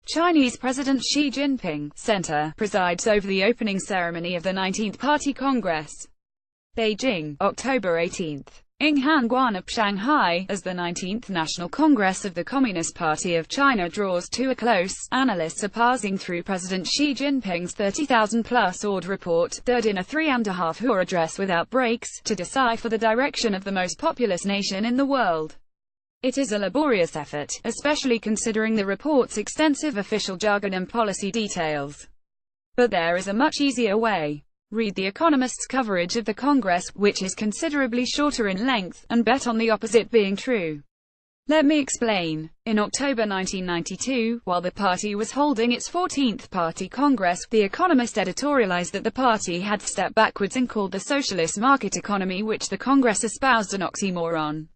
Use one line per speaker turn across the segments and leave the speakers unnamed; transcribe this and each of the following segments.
Chinese President Xi Jinping Center presides over the opening ceremony of the 19th Party Congress. Beijing, October 18. Yinghan of Shanghai, as the 19th National Congress of the Communist Party of China draws to a close, analysts are passing through President Xi Jinping's 30,000-plus word report, third in a 3.5-hour address without breaks, to decipher the direction of the most populous nation in the world. It is a laborious effort, especially considering the report's extensive official jargon and policy details. But there is a much easier way. Read The Economist's coverage of the Congress, which is considerably shorter in length, and bet on the opposite being true. Let me explain. In October 1992, while the party was holding its 14th Party Congress, The Economist editorialized that the party had stepped backwards and called the socialist market economy which the Congress espoused an oxymoron.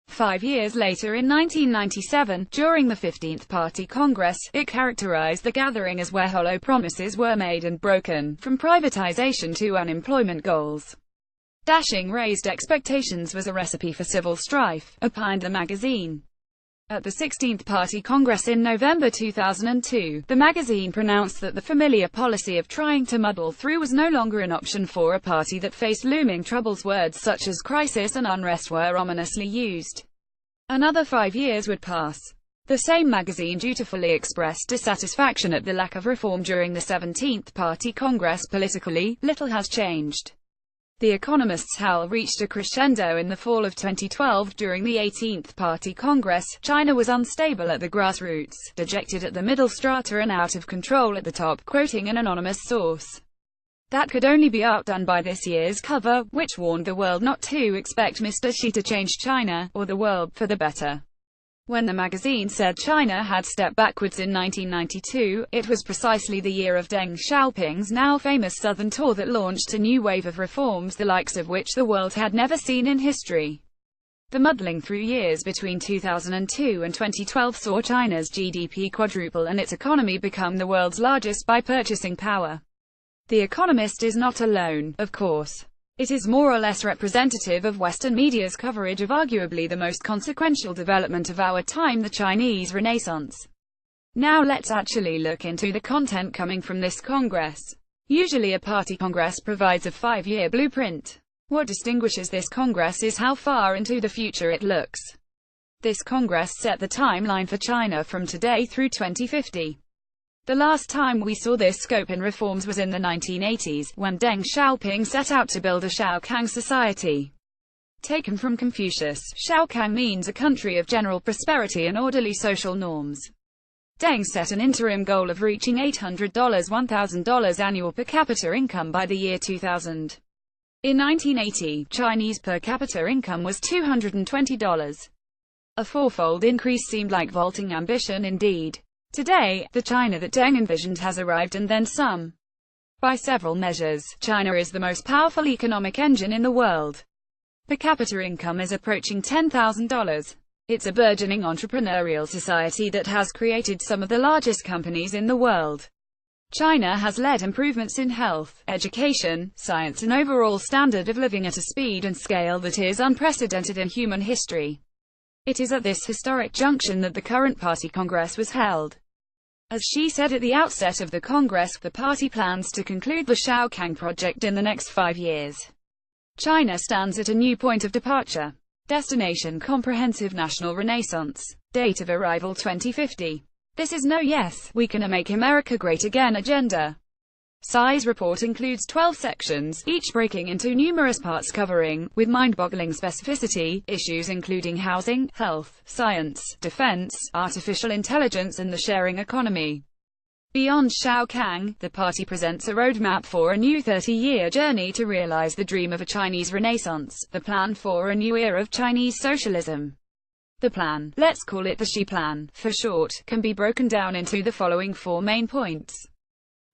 5 years later, in 1997, during the 15th Party Congress, it characterized the gathering as where hollow promises were made and broken, from privatization to unemployment goals. Dashing raised expectations was a recipe for civil strife, opined the magazine. At the 16th Party Congress in November 2002, the magazine pronounced that the familiar policy of trying to muddle through was no longer an option for a party that faced looming troubles. Words such as crisis and unrest were ominously used. Another 5 years would pass. The same magazine dutifully expressed dissatisfaction at the lack of reform during the 17th Party Congress. Politically, little has changed. The Economist's howl reached a crescendo in the fall of 2012 during the 18th Party Congress. China was unstable at the grassroots, dejected at the middle strata and out of control at the top, quoting an anonymous source. That could only be outdone by this year's cover, which warned the world not to expect Mr. Xi to change China, or the world, for the better. When the magazine said China had stepped backwards in 1992, it was precisely the year of Deng Xiaoping's now famous Southern tour that launched a new wave of reforms, the likes of which the world had never seen in history. The muddling through years between 2002 and 2012 saw China's GDP quadruple and its economy become the world's largest by purchasing power. The Economist is not alone, of course. It is more or less representative of Western media's coverage of arguably the most consequential development of our time, the Chinese Renaissance. Now let's actually look into the content coming from this Congress. Usually a party Congress provides a 5-year blueprint. What distinguishes this Congress is how far into the future it looks. This Congress set the timeline for China from today through 2050. The last time we saw this scope in reforms was in the 1980s, when Deng Xiaoping set out to build a Shaokang society. Taken from Confucius, Shaokang means a country of general prosperity and orderly social norms. Deng set an interim goal of reaching $800, $1,000 annual per capita income by the year 2000. In 1980, Chinese per capita income was $220. A fourfold increase seemed like vaulting ambition indeed. Today, the China that Deng envisioned has arrived and then some. By several measures, China is the most powerful economic engine in the world. Per capita income is approaching $10,000. It's a burgeoning entrepreneurial society that has created some of the largest companies in the world. China has led improvements in health, education, science and overall standard of living at a speed and scale that is unprecedented in human history. It is at this historic junction that the current Party Congress was held. As Xi said at the outset of the Congress, the party plans to conclude the Shaokang project in the next 5 years. China stands at a new point of departure. Destination: Comprehensive National Renaissance. Date of arrival: 2050. This is no "yes, we can make America great again" agenda. Size report includes 12 sections, each breaking into numerous parts covering, with mind-boggling specificity, issues including housing, health, science, defense, artificial intelligence and the sharing economy. Beyond Shaokang, the party presents a roadmap for a new 30-year journey to realize the dream of a Chinese Renaissance, the plan for a new era of Chinese socialism. The plan, let's call it the Xi Plan, for short, can be broken down into the following 4 main points.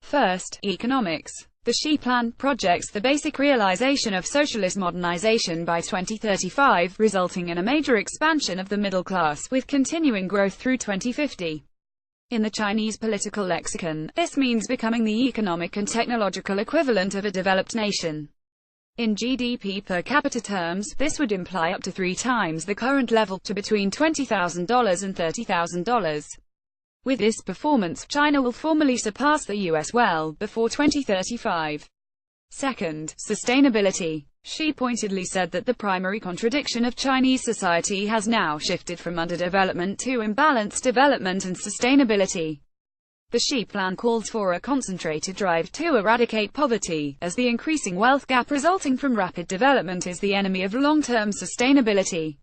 First, economics. The Xi Plan projects the basic realization of socialist modernization by 2035, resulting in a major expansion of the middle class, with continuing growth through 2050. In the Chinese political lexicon, this means becoming the economic and technological equivalent of a developed nation. In GDP per capita terms, this would imply up to 3 times the current level, to between $20,000 and $30,000. With this performance, China will formally surpass the US well before 2035. Second, sustainability. Xi pointedly said that the primary contradiction of Chinese society has now shifted from underdevelopment to imbalanced development and sustainability. The Xi plan calls for a concentrated drive to eradicate poverty, as the increasing wealth gap resulting from rapid development is the enemy of long-term sustainability.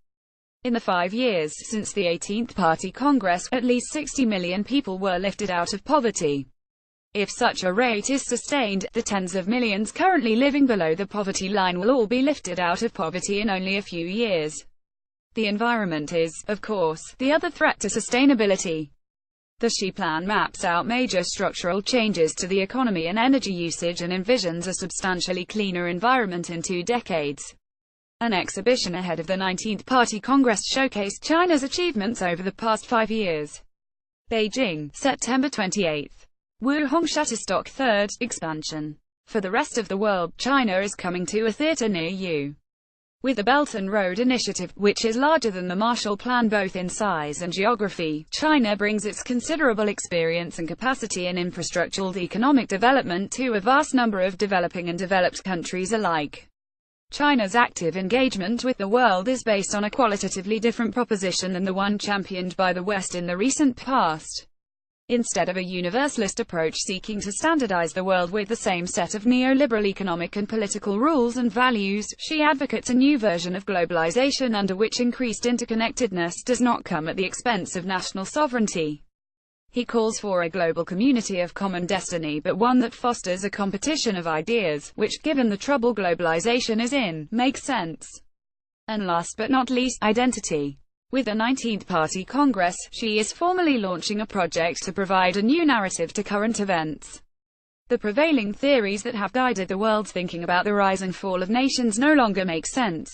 In the 5 years since the 18th Party Congress, at least 60 million people were lifted out of poverty. If such a rate is sustained, the tens of millions currently living below the poverty line will all be lifted out of poverty in only a few years. The environment is, of course, the other threat to sustainability. The Xi plan maps out major structural changes to the economy and energy usage and envisions a substantially cleaner environment in 2 decades. An exhibition ahead of the 19th Party Congress showcased China's achievements over the past 5 years. Beijing, September 28. Wuhong Shutterstock 3rd, expansion. For the rest of the world, China is coming to a theater near you. With the Belt and Road Initiative, which is larger than the Marshall Plan both in size and geography, China brings its considerable experience and capacity in infrastructural economic development to a vast number of developing and developed countries alike. China's active engagement with the world is based on a qualitatively different proposition than the one championed by the West in the recent past. Instead of a universalist approach seeking to standardize the world with the same set of neoliberal economic and political rules and values, Xi advocates a new version of globalization under which increased interconnectedness does not come at the expense of national sovereignty. He calls for a global community of common destiny, but one that fosters a competition of ideas, which, given the trouble globalization is in, makes sense. And last but not least, identity. With the 19th Party Congress, Xi is formally launching a project to provide a new narrative to current events. The prevailing theories that have guided the world's thinking about the rise and fall of nations no longer make sense.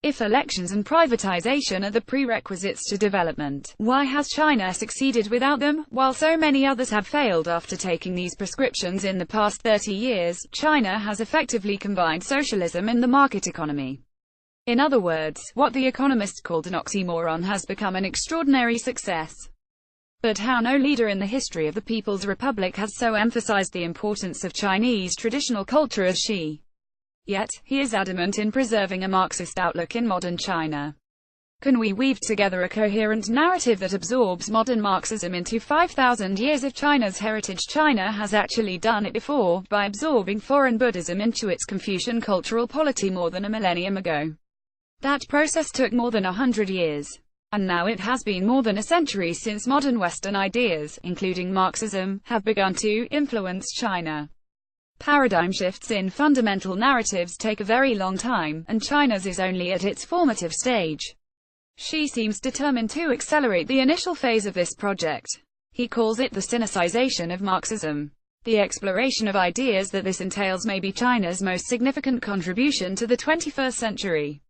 If elections and privatization are the prerequisites to development, why has China succeeded without them? While so many others have failed after taking these prescriptions in the past 30 years, China has effectively combined socialism in the market economy. In other words, what the economists called an oxymoron has become an extraordinary success. But how no leader in the history of the People's Republic has so emphasized the importance of Chinese traditional culture as Xi. Yet, he is adamant in preserving a Marxist outlook in modern China. Can we weave together a coherent narrative that absorbs modern Marxism into 5,000 years of China's heritage? China has actually done it before, by absorbing foreign Buddhism into its Confucian cultural polity more than a millennium ago. That process took more than 100 years. And now it has been more than a century since modern Western ideas, including Marxism, have begun to influence China. Paradigm shifts in fundamental narratives take a very long time, and China's is only at its formative stage. Xi seems determined to accelerate the initial phase of this project. He calls it the Sinicization of Marxism. The exploration of ideas that this entails may be China's most significant contribution to the 21st century.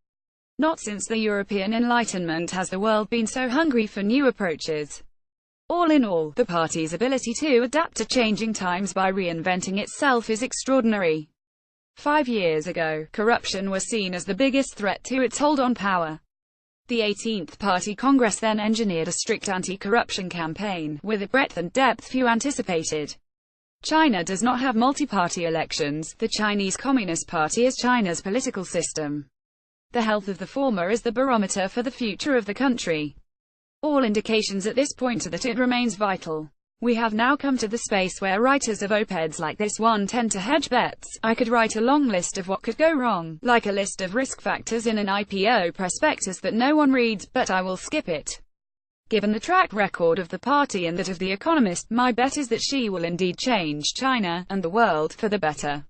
Not since the European Enlightenment has the world been so hungry for new approaches. All in all, the party's ability to adapt to changing times by reinventing itself is extraordinary. 5 years ago, corruption was seen as the biggest threat to its hold on power. The 18th Party Congress then engineered a strict anti-corruption campaign, with a breadth and depth few anticipated. China does not have multi-party elections. The Chinese Communist Party is China's political system. The health of the former is the barometer for the future of the country. All indications at this point are that it remains vital. We have now come to the space where writers of op-eds like this one tend to hedge bets. I could write a long list of what could go wrong, like a list of risk factors in an IPO prospectus that no one reads, but I will skip it. Given the track record of the party and that of The Economist, my bet is that Xi will indeed change China, and the world, for the better.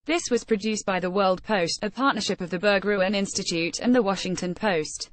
This was produced by The World Post, a partnership of the Berggruen Institute and The Washington Post.